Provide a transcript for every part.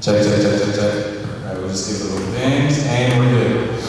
Check, check, check, check, check. Alright, we'll just give a little things, and we're good.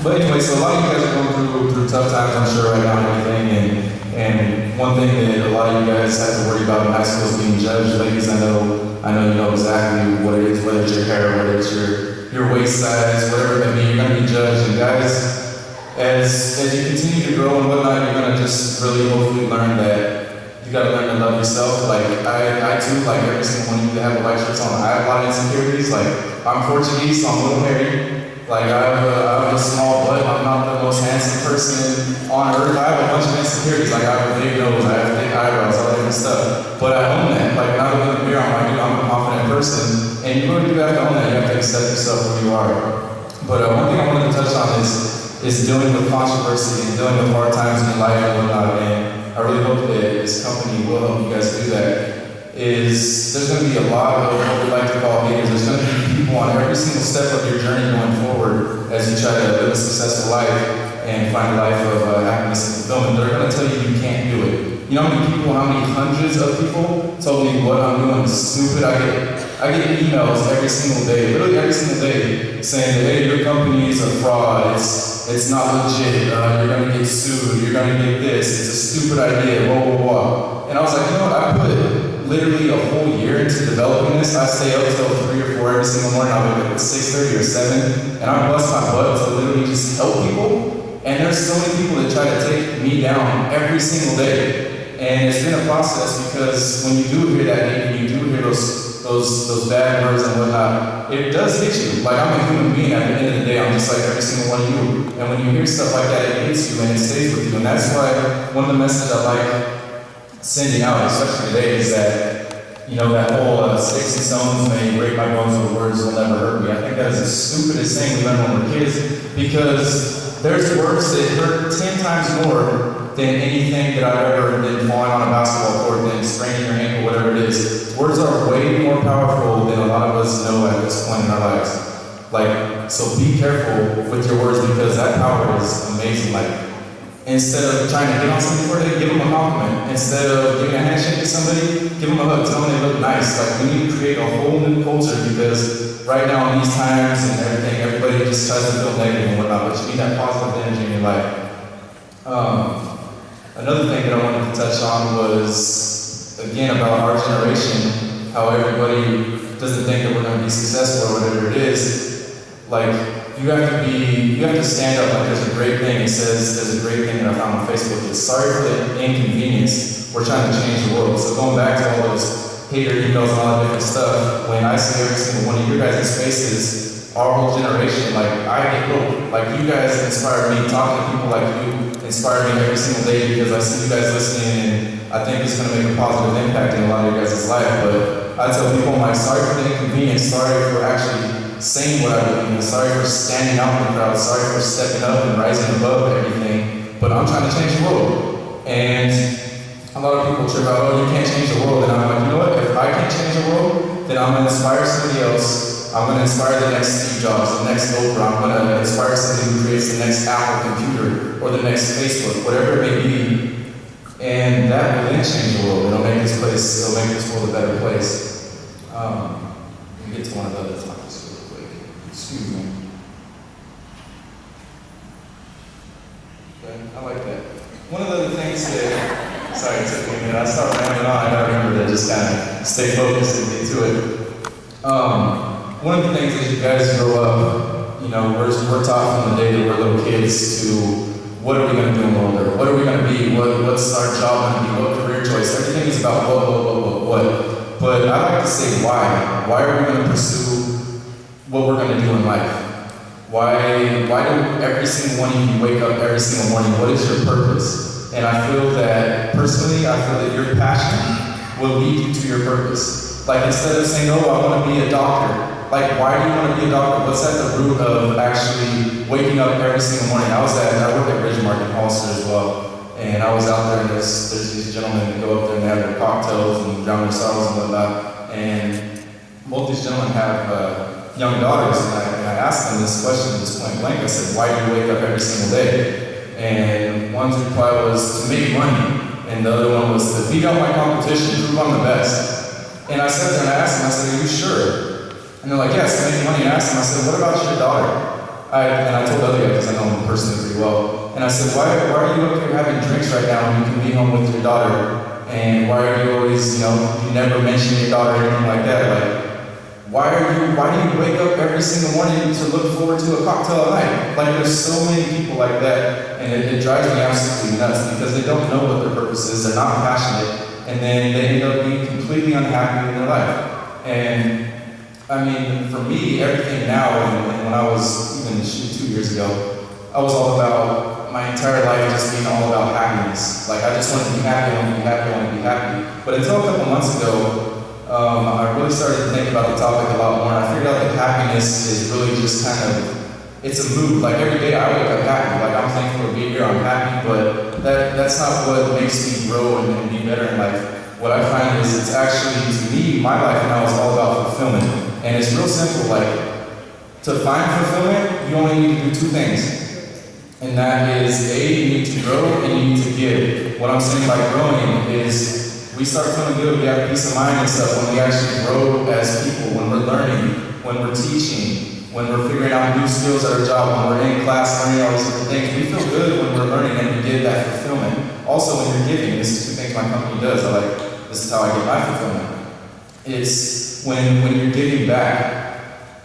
But anyway, so a lot of you guys are going through tough times, I'm sure, right now and everything, and one thing that a lot of you guys have to worry about in high school is being judged. Ladies, I know you know exactly what it is, whether it's your hair, whether it's your waist size, whatever it may be, you're gonna be judged. And guys, as you continue to grow and whatnot, you're gonna just really hopefully learn that you gotta learn to love yourself. Like I too, like every single one of you that have a white shirts on, I have a lot of insecurities. Like I'm Portuguese, so I'm a little hairy. Like I have a small butt, I'm not the most handsome person on earth. I have a bunch of insecurities. Like I have a big nose, I have thick eyebrows, all that different stuff. But I own that. Like not only in the mirror, I'm like, dude, I'm a confident person. And you really do have to own that. You have to accept yourself who you are. But one thing I wanted to touch on is dealing with controversy and dealing with hard times in life and whatnot. And I really hope that this company will help you guys do that. There's going to be a lot of what we like to call haters. There's going to be people on every single step of your journey going forward as you try to live a successful life and find a life of happiness and fulfillment. They're going to tell you you can't do it. You know how many people, how many hundreds of people told me what I'm doing is stupid? I get emails every single day, literally every single day, saying that, hey, your company is a fraud, it's not legit, you're gonna get sued, you're gonna get this, it's a stupid idea, blah, blah, blah. And I was like, you know what, I put literally a whole year into developing this. I stay up till 3 or 4 every single morning. I wake up at 6:30 or 7, and I bust my butt to literally just help people. And there's so many people that try to take me down every single day. And it's been a process because when you do hear that hate, you do hear those bad words and whatnot, it does hit you. Like I'm a human being at the end of the day, I'm just like every single one of you. And when you hear stuff like that, it hits you and it stays with you. And that's why one of the messages I like sending out, especially today, is that, you know, that whole sticks and stones may break my bones, but words will never hurt me. I think that is the stupidest thing we learn when we're kids, because there's words that hurt 10 times more than anything that I've ever been falling on a basketball court, than spraining your ankle, whatever it is. Words are way more powerful than a lot of us know at this point in our lives. Like, so be careful with your words, because that power is amazing. Like, instead of trying to get on somebody for it, give them a compliment. Instead of giving a handshake to somebody, give them a hug, tell them they look nice. Like, we need to create a whole new culture, because right now in these times and everything, everybody just tries to feel negative and whatnot, but you need that positive energy in your life. Another thing that I wanted to touch on was, again, about our generation, how everybody doesn't think that we're going to be successful or whatever it is. Like, you have to stand up. Like, there's a great thing, there's a great thing that I found on Facebook. It's sorry for the inconvenience. We're trying to change the world. So going back to all those hater emails and all that different stuff, when I see every single one of you guys' faces, our whole generation, like, I get hope. Like, you guys inspire me. Talking to people like you inspire me every single day, because I see you guys listening, and I think it's going to make a positive impact in a lot of your guys' life. But I tell people, I'm like, sorry for the inconvenience, sorry for actually saying what I believe in, sorry for standing out in the crowd, sorry for stepping up and rising above everything, but I'm trying to change the world. And a lot of people trip out, oh, you can't change the world. And I'm like, you know what, if I can't change the world, then I'm going to inspire somebody else. I'm going to inspire the next Steve Jobs, the next Oprah. I'm going to inspire somebody who creates the next Apple computer or the next Facebook, whatever it may be. And that will then change the world. It'll make this world a better place. Let me get to one of the other topics real quick. Excuse me. Okay, I like that. One of the other things that, sorry, it took me a minute. I started rambling on. I gotta remember to just kind of stay focused and get to it. One of the things as you guys grow up, you know, we're taught from the day that we're little kids to what are we going to do in the world? What are we going to be? What's our job going to be? What career choice? Everything is about what. But I like to say why. Why are we going to pursue what we're going to do in life? Why do every single one of you wake up every single morning? What is your purpose? And I feel that, personally, your passion will lead you to your purpose. Like, instead of saying, oh, I want to be a doctor. Like, why do you want to be a doctor? What's at the root of actually waking up every single morning? I work at Bridgemark in Hollister as well. And I was out there, and there's these gentlemen that go up there and they have their cocktails and drown their sorrows and whatnot. And both these gentlemen have young daughters. And I asked them this question just point blank. I said, why do you wake up every single day? And one's reply was to make money. And the other one was to beat out my competition, prove I'm the best. And I sat there and I asked him, I said, are you sure? And they're like, yes, to make money. And I asked them, I said, what about your daughter? And I told other guys, because I know them personally pretty well. And I said, why are you up here having drinks right now when you can be home with your daughter? And why are you always, you never mention your daughter or anything like that? Like, why do you wake up every single morning to look forward to a cocktail at night? Like, there's so many people like that, and it drives me absolutely nuts because they don't know what their purpose is, they're not passionate, and then they end up being completely unhappy in their life. And I mean, for me, everything now, and when I was even 2 years ago, I was all about my entire life just being all about happiness. Like, I just wanted to be happy, I wanted to be happy, I wanted to be happy. But until a couple months ago, I really started to think about the topic a lot more, and I figured out that happiness is really just it's a mood. Like, every day I wake up happy. Like, I'm thankful to be here, I'm happy, but that's not what makes me grow and be better in life. What I find is it's actually, to me, my life now is all about fulfillment. And it's real simple. Like, to find fulfillment, you only need to do two things. And that is, A, you need to grow and you need to give. What I'm saying by growing is, we start feeling good, we have peace of mind and stuff when we actually grow as people, when we're learning, when we're teaching, when we're figuring out new skills at our job, when we're in class learning all these different things. We feel good when we're learning and we get that fulfillment. Also, when you're giving, this is two things my company does. This is how I get my fulfillment. It's when you're giving back.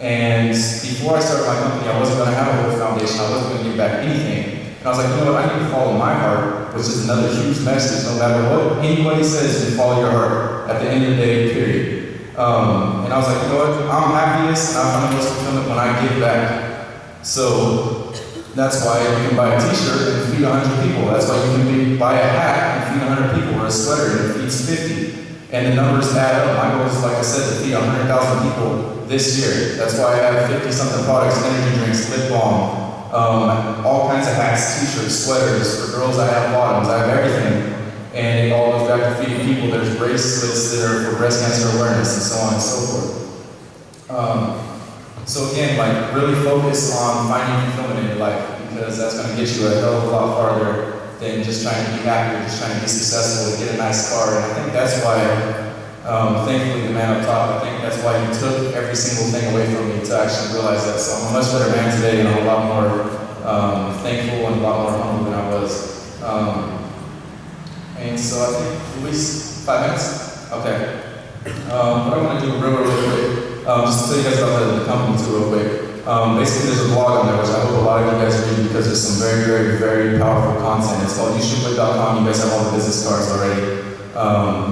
And before I started my company, I wasn't going to have a whole foundation. I wasn't going to give back anything. And I was like, you know what, I need to follow my heart, which is another huge message. No matter what anybody says, you follow your heart at the end of the day, period. And I was like, you know what, I'm happiest and I find the most fulfillment when I give back. So that's why you can buy a t-shirt and feed 100 people. That's why you can buy a hat and feed 100 people, or a sweater and it feeds 50. And the numbers add up. My goal is, like I said, to feed 100,000 people this year. That's why I have 50-something products, energy drinks, lip balm, all kinds of hats, t-shirts, sweaters. For girls, I have bottoms, I have everything. And it all goes back to feeding people. There's bracelets that are for breast cancer awareness and so on and so forth. So again, like, really focus on finding fulfillment in your life, because that's going to get you a hell of a lot farther than just trying to be happy or just trying to be successful and get a nice car. And I think that's why, thankfully, the man up top, I think that's why he took every single thing away from me to actually realize that. So I'm a much better man today, and I'm a lot more thankful and a lot more humble than I was. And so I think at least 5 minutes? Okay. What I want to do real quick, just to tell you guys about the company too real quick. Basically, there's a blog on there, which I hope a lot of you guys read, because there's some very, very, very powerful content. It's called youshoodquit.com. You guys have all the business cards already.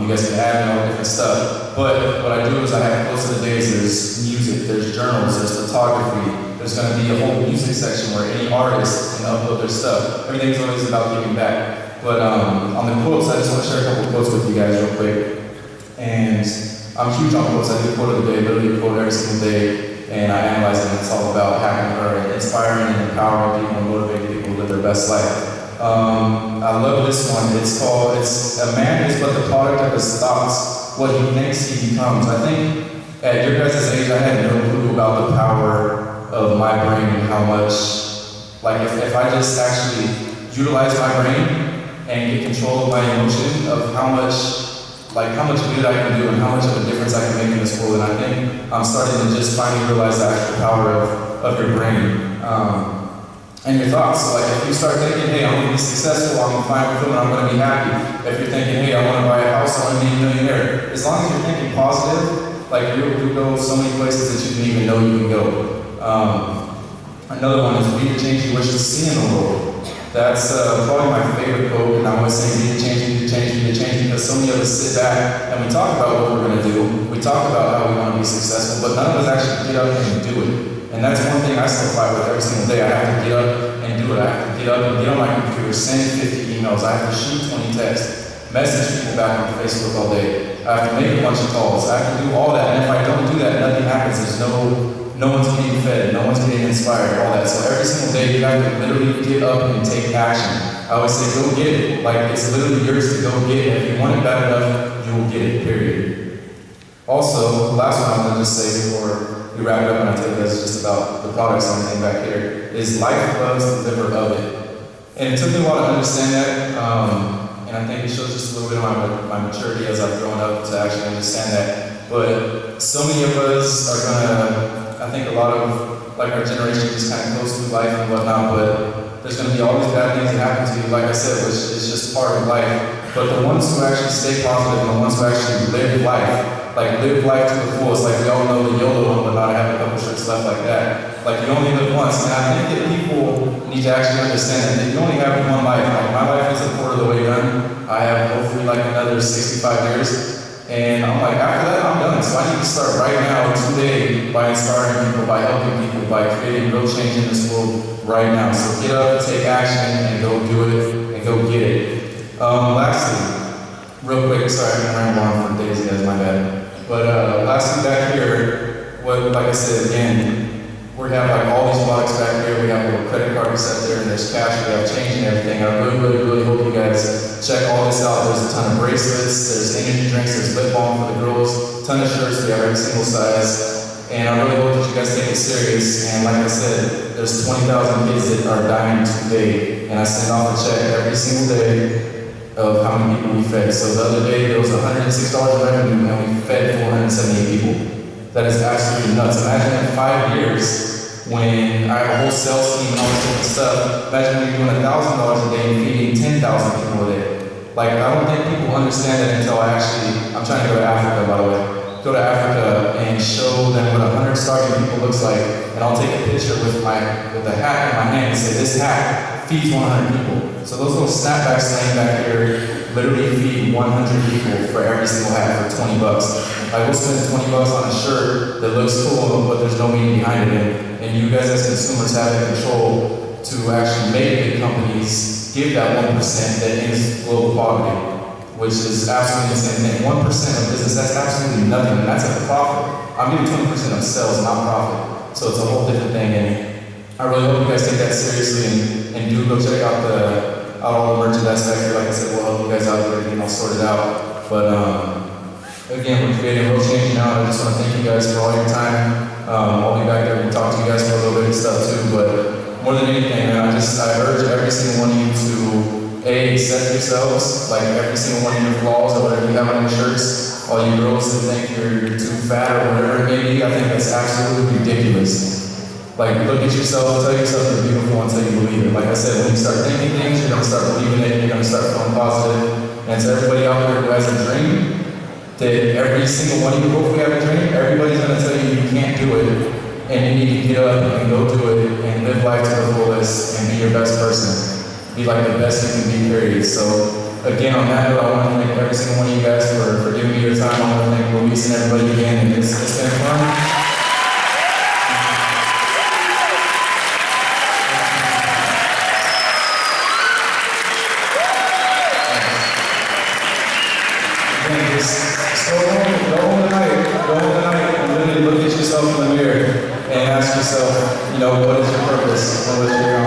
You guys can add in all the different stuff. But what I do is I have close to the days, there's music, there's journals, there's photography. There's going to be a whole music section where any artist can upload their stuff. Everything's always about giving back. But on the quotes, I just want to share a couple of quotes with you guys real quick. And I'm huge on quotes. I do a quote of the day, literally a quote every single day. And I analyze them. It's all about having or inspiring and empowering people and motivating people to live their best life. I love this one. It's called, a man is but the product of his thoughts, what he thinks he becomes. I think at your guys' age, I had no clue about the power of my brain and how much, like if I just actually utilize my brain and get control of my emotion, of how much good I can do and how much of a difference I can make in this world. And I think I'm starting to just finally realize the actual power of your brain and your thoughts. So like if you start thinking, hey, I'm going to be successful, I'm going to find fulfillment, I'm going to be happy. If you're thinking, hey, I want to buy a house, I want to be a millionaire. As long as you're thinking positive, like you'll go so many places that you didn't even know you can go. Another one is be the change you wish to see in the world. That's probably my favorite quote, and I always say be the change, be the change, be the change, because so many of us sit back and we talk about what we're going to do. We talk about how we want to be successful, but none of us actually get up and do it. And that's one thing I still fight with every single day. I have to get up and do it. I have to get up and get on my computer, send 50 emails. I have to shoot 20 texts, message people back on Facebook all day. I have to make a bunch of calls. I have to do all that. And if I don't do that, nothing happens. There's no one's getting fed, no one's getting inspired, all that. So every single day you have to literally get up and take action. I always say, go get it. Like, it's literally yours to go get it. If you want it bad enough, you will get it, period. Also, the last one I'm going to just say before we wrap it up, and I tell you guys just about the products and everything back here, is life loves the liver of it. And it took me a while to understand that, and I think it shows just a little bit of my maturity as I've grown up to actually understand that But so many of us are gonna, I think a lot of, like our generation just kind of goes through life and whatnot, but there's gonna be all these bad things that happen to you, like I said, which is just part of life. But the ones who actually stay positive and the ones who actually live life, like live life to the fullest, like we all know the YOLO and whatnot, I have a couple shirts left like that. Like you only live once, and I think that people need to actually understand that you only have one life. Like my life is a quarter of the way done. I have hopefully like another 65 years. And I'm like, after that, I'm done. So I need to start right now, today, by inspiring people, by helping people, by creating real change in this world right now. So get up, take action, and go do it, and go get it. Lastly, real quick, sorry, I've been ramble on for days, guys, my bad. But lastly, back here, like I said, again, we have like all these products back here. We have a little credit card set there, and there's cash, we have change and everything. I really hope you guys check all this out. There's a ton of bracelets, there's energy drinks, there's lip balm for the girls, ton of shirts, we have every single size. And I really hope that you guys take it serious. And like I said, there's 20,000 kids that are dying today. And I send off a check every single day of how many people we fed. So the other day, there was $106 in revenue, and we fed 478 people. That is absolutely nuts. Imagine in 5 years, when I have a whole sales team and all this different stuff, imagine me doing $1,000 a day and feeding 10,000 people a day. Like, I don't think people understand that until I'm trying to go to Africa, by the way. Go to Africa and show them what 100 starving people looks like, and I'll take a picture with a hat in my hand and say, this hat feeds 100 people. So those little snapbacks laying back here literally feed 100 people for every single hat for $20. I will spend $20 on a shirt that looks cool, but there's no meaning behind it. And you guys as consumers have the control to actually make big companies give that 1% that ends global poverty, which is absolutely insane. And 1% of business, that's absolutely nothing, and that's a profit. I'm getting 20% of sales, not profit. So it's a whole different thing, and I really hope you guys take that seriously and do go check out all the merchandise back here. Like I said, we'll help you guys out there and all sorted out. But again, we're creating real change now. I just want to thank you guys for all your time. I'll be back there and talk to you guys for a little bit of stuff too. But more than anything, man, I urge every single one of you to accept yourselves, like every single one of your flaws or whatever you have on your shirts. All you girls that think you're too fat or whatever it may be, I think that's absolutely ridiculous. Like, look at yourself, tell yourself you're beautiful until you believe it. Like I said, when you start thinking things, you're going to start believing it, you're going to start feeling positive. And to everybody out there who has a dream, that every single one of you hopefully have a dream, everybody's going to tell you you can't do it, and you need to get up and go do it, and live life to the fullest, and be your best person. Be like the best you can be, period. So, again, on that note, I want to thank every single one of you guys for giving me your time. I want to thank Luis and everybody again, and it's been fun. Go home tonight and literally look at yourself in the mirror and ask yourself, what is your purpose? What is your